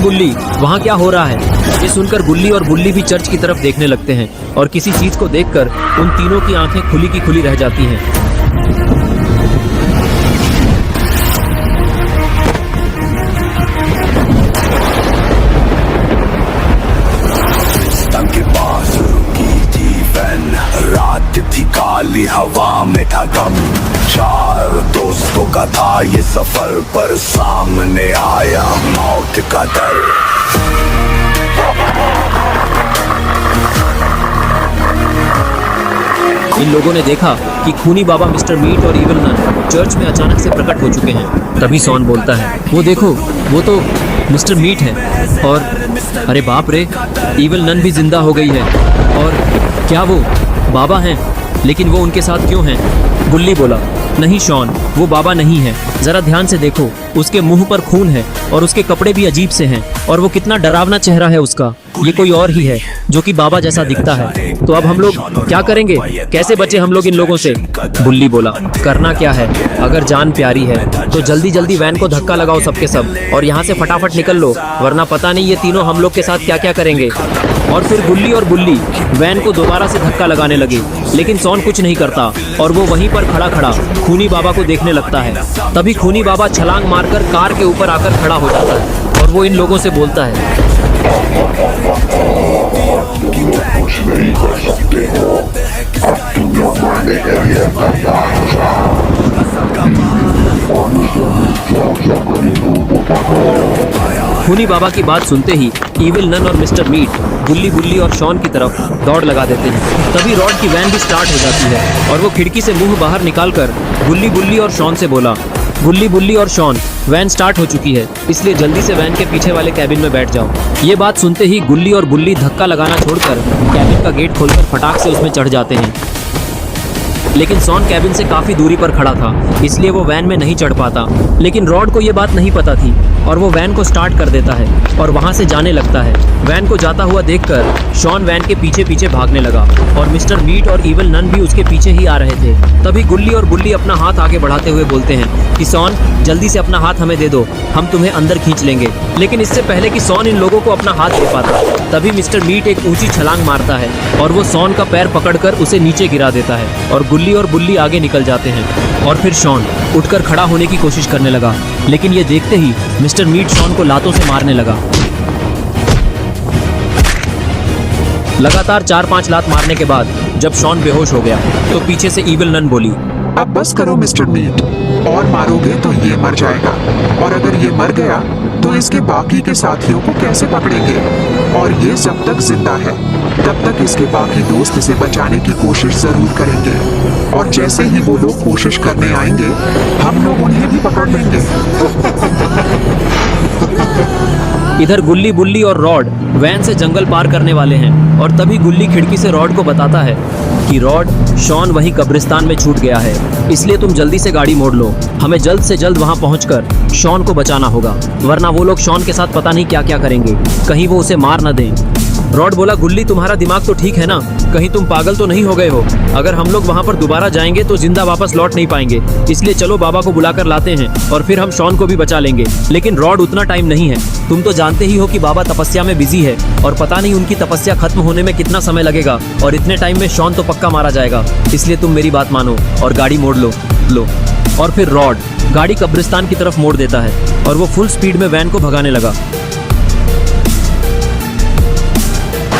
गुल्ली, वहाँ क्या हो रहा है? ये सुनकर गुल्ली और बुल्ली भी चर्च की तरफ देखने लगते हैं और किसी चीज को देखकर उन तीनों की आंखें खुली की खुली रह जाती हैं। रात थी, काली हवा में था गम, चार दोस्तों का था ये सफर, पर सामने आया मौत का डर। इन लोगों ने देखा कि खूनी बाबा मिस्टर मीट और ईविल नन चर्च में अचानक से प्रकट हो चुके हैं। तभी शॉन बोलता है, वो देखो, वो तो मिस्टर मीट है। और अरे बाप रे, ईविल नन भी जिंदा हो गई है। और क्या वो बाबा हैं? लेकिन वो उनके साथ क्यों हैं? गुल्ली बोला, नहीं शॉन, वो बाबा नहीं है। जरा ध्यान से देखो, उसके मुंह पर खून है और उसके कपड़े भी अजीब से हैं और वो कितना डरावना चेहरा है उसका। ये कोई और ही है जो कि बाबा जैसा दिखता है। तो अब हम लोग क्या करेंगे? कैसे बचे हम लोग इन लोगों से? बुल्ली बोला, करना क्या है, अगर जान प्यारी है तो जल्दी जल्दी वैन को धक्का लगाओ सबके सब और यहाँ से फटाफट निकल लो, वरना पता नहीं ये तीनों हम लोग के साथ क्या क्या करेंगे। और फिर गुल्ली और बुल्ली वैन को दोबारा से धक्का लगाने लगे, लेकिन शॉन कुछ नहीं करता और वो वहीं पर खड़ा खड़ा खूनी बाबा को देखने लगता है। तभी खूनी बाबा छलांग मारकर कार के ऊपर आकर खड़ा हो जाता है और वो इन लोगों से बोलता है, कुछ नहीं कर सकते हो, अब तुम लोग मरने के लिए तैयार हो जाओ। खूनी बाबा की बात सुनते ही ईविल नन और मिस्टर मीट गुल्ली बुल्ली और शॉन की तरफ दौड़ लगा देते हैं। तभी रॉड की वैन भी स्टार्ट हो जाती है और वो खिड़की से मुंह बाहर निकालकर गुल्ली बुल्ली और शॉन से बोला, गुल्ली बुल्ली और शॉन, वैन स्टार्ट हो चुकी है, इसलिए जल्दी से वैन के पीछे वाले कैबिन में बैठ जाओ। ये बात सुनते ही गुल्ली और बुल्ली धक्का लगाना छोड़कर कैबिन का गेट खोलकर फटाक से उसमें चढ़ जाते हैं। लेकिन शॉन कैबिन से काफी दूरी पर खड़ा था, इसलिए वो वैन में नहीं चढ़ पाता। लेकिन रॉड को ये बात नहीं पता थी और वो वैन को स्टार्ट कर देता है और वहां से जाने लगता है। वैन को जाता हुआ देखकर शॉन वैन के पीछे पीछे भागने लगा और मिस्टर मीट और ईविल नन भी उसके पीछे ही आ रहे थे। तभी गुल्ली और बुल्ली अपना हाथ आगे बढ़ाते हुए बोलते हैं कि शॉन, जल्दी से अपना हाथ हमें दे दो, हम तुम्हें अंदर खींच लेंगे। लेकिन इससे पहले कि शॉन इन लोगों को अपना हाथ दे पाता, तभी मिस्टर मीट एक ऊंची छलांग मारता है और वो शॉन का पैर पकड़कर उसे नीचे गिरा देता है और गुल्ली और बुल्ली आगे निकल जाते हैं। और फिर शॉन उठकर खड़ा होने की कोशिश करने लगा, लेकिन ये देखते ही मिस्टर मीट शॉन को लातों से मारने लगा। लगातार 4-5 लात मारने के बाद जब शॉन बेहोश हो गया तो पीछे से ईविल नन बोली, अब बस करो मिस्टर मीट, और मारोगे तो ये मर जाएगा, और अगर ये मर गया तो इसके बाकी के साथियों को कैसे पकड़ेंगे? और ये जब तक जिंदा है तब तक इसके बाकी दोस्त इसे बचाने की कोशिश जरूर करेंगे, और जैसे ही वो लोग कोशिश करने आएंगे हम लोग उन्हें भी पकड़ लेंगे। इधर गुल्ली बुल्ली और रॉड वैन से जंगल पार करने वाले हैं और तभी गुल्ली खिड़की से रॉड को बताता है कि रॉड, शॉन वहीं कब्रिस्तान में छूट गया है, इसलिए तुम जल्दी से गाड़ी मोड़ लो, हमें जल्द से जल्द वहां पहुंचकर शॉन को बचाना होगा, वरना वो लोग शॉन के साथ पता नहीं क्या क्या करेंगे, कहीं वो उसे मार न दें। रॉड बोला, गुल्ली तुम्हारा दिमाग तो ठीक है ना, कहीं तुम पागल तो नहीं हो गए हो? अगर हम लोग वहां पर दोबारा जाएंगे तो जिंदा वापस लौट नहीं पाएंगे, इसलिए चलो बाबा को बुलाकर लाते हैं और फिर हम शॉन को भी बचा लेंगे। लेकिन रॉड, उतना टाइम नहीं है, तुम तो जानते ही हो कि बाबा तपस्या में बिजी है और पता नहीं उनकी तपस्या खत्म होने में कितना समय लगेगा, और इतने टाइम में शॉन तो पक्का मारा जाएगा, इसलिए तुम मेरी बात मानो और गाड़ी मोड़ लो। और फिर रॉड गाड़ी कब्रिस्तान की तरफ मोड़ देता है और वो फुल स्पीड में वैन को भगाने लगा।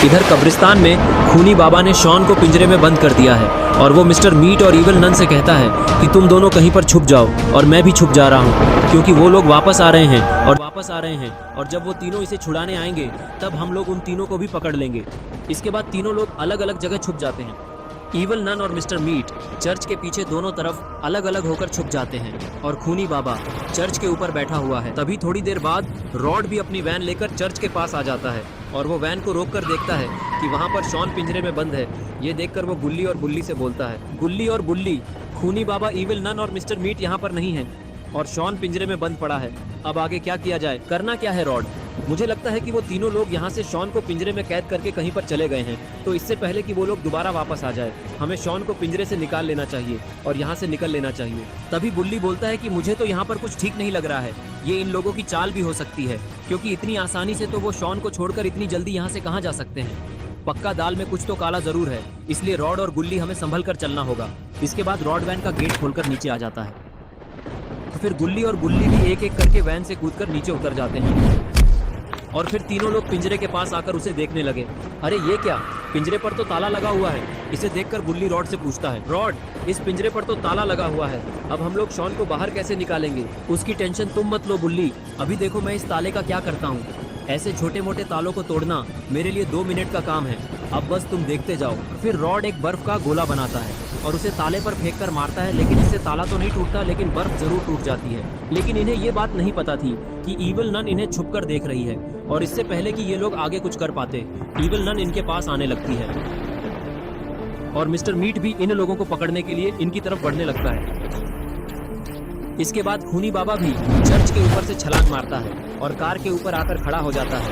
इधर कब्रिस्तान में खूनी बाबा ने शॉन को पिंजरे में बंद कर दिया है और वो मिस्टर मीट और ईविल नन से कहता है कि तुम दोनों कहीं पर छुप जाओ और मैं भी छुप जा रहा हूँ, क्योंकि वो लोग वापस आ रहे हैं और जब वो तीनों इसे छुड़ाने आएंगे तब हम लोग उन तीनों को भी पकड़ लेंगे। इसके बाद तीनों लोग अलग अलग जगह छुप जाते हैं। ईविल नन और मिस्टर मीट चर्च के पीछे दोनों तरफ अलग अलग होकर छुप जाते हैं और खूनी बाबा चर्च के ऊपर बैठा हुआ है। तभी थोड़ी देर बाद रॉड भी अपनी वैन लेकर चर्च के पास आ जाता है और वो वैन को रोककर देखता है कि वहां पर शॉन पिंजरे में बंद है। ये देखकर वो गुल्ली और बुल्ली से बोलता है, गुल्ली और बुल्ली, खूनी बाबा, ईविल नन और मिस्टर मीट यहाँ पर नहीं है और शॉन पिंजरे में बंद पड़ा है, अब आगे क्या किया जाए, करना क्या है रॉड? मुझे लगता है कि वो तीनों लोग यहाँ से शॉन को पिंजरे में कैद करके कहीं पर चले गए हैं। तो इससे पहले कि वो लोग दोबारा वापस आ जाए, हमें शॉन को पिंजरे से निकाल लेना चाहिए और यहाँ से निकल लेना चाहिए। तभी बुल्ली बोलता है कि मुझे तो यहाँ पर कुछ ठीक नहीं लग रहा है। ये इन लोगों की चाल भी हो सकती है, क्योंकि इतनी आसानी से तो वो शॉन को छोड़कर इतनी जल्दी यहाँ से कहाँ जा सकते हैं। पक्का दाल में कुछ तो काला जरूर है, इसलिए रॉड और गुल्ली हमें संभल कर चलना होगा। इसके बाद रॉड वैन का गेट खोलकर नीचे आ जाता है। तो फिर गुल्ली और बुल्ली भी एक एक करके वैन से कूदकर नीचे उतर जाते हैं और फिर तीनों लोग पिंजरे के पास आकर उसे देखने लगे। अरे ये क्या, पिंजरे पर तो ताला लगा हुआ है। इसे देखकर बुल्ली रॉड से पूछता है, रॉड, इस पिंजरे पर तो ताला लगा हुआ है, अब हम लोग शॉन को बाहर कैसे निकालेंगे? उसकी टेंशन तुम मत लो बुल्ली, अभी देखो मैं इस ताले का क्या करता हूँ। ऐसे छोटे मोटे तालों को तोड़ना मेरे लिए 2 मिनट का काम है, अब बस तुम देखते जाओ। फिर रॉड एक बर्फ का गोला बनाता है और उसे ताले पर फेंक कर मारता है, लेकिन इससे ताला तो नहीं टूटता, लेकिन बर्फ जरूर टूट जाती है। लेकिन इन्हें ये बात नहीं पता थी कि ईविल नन इन्हें छुपकर देख रही है, और इससे पहले कि ये लोग आगे कुछ कर पाते, ईविल नन इनके पास आने लगती है और मिस्टर मीट भी इन लोगों को पकड़ने के लिए इनकी तरफ बढ़ने लगता है। इसके बाद खूनी बाबा भी चर्च के ऊपर से छलांग मारता है और कार के ऊपर आकर खड़ा हो जाता है।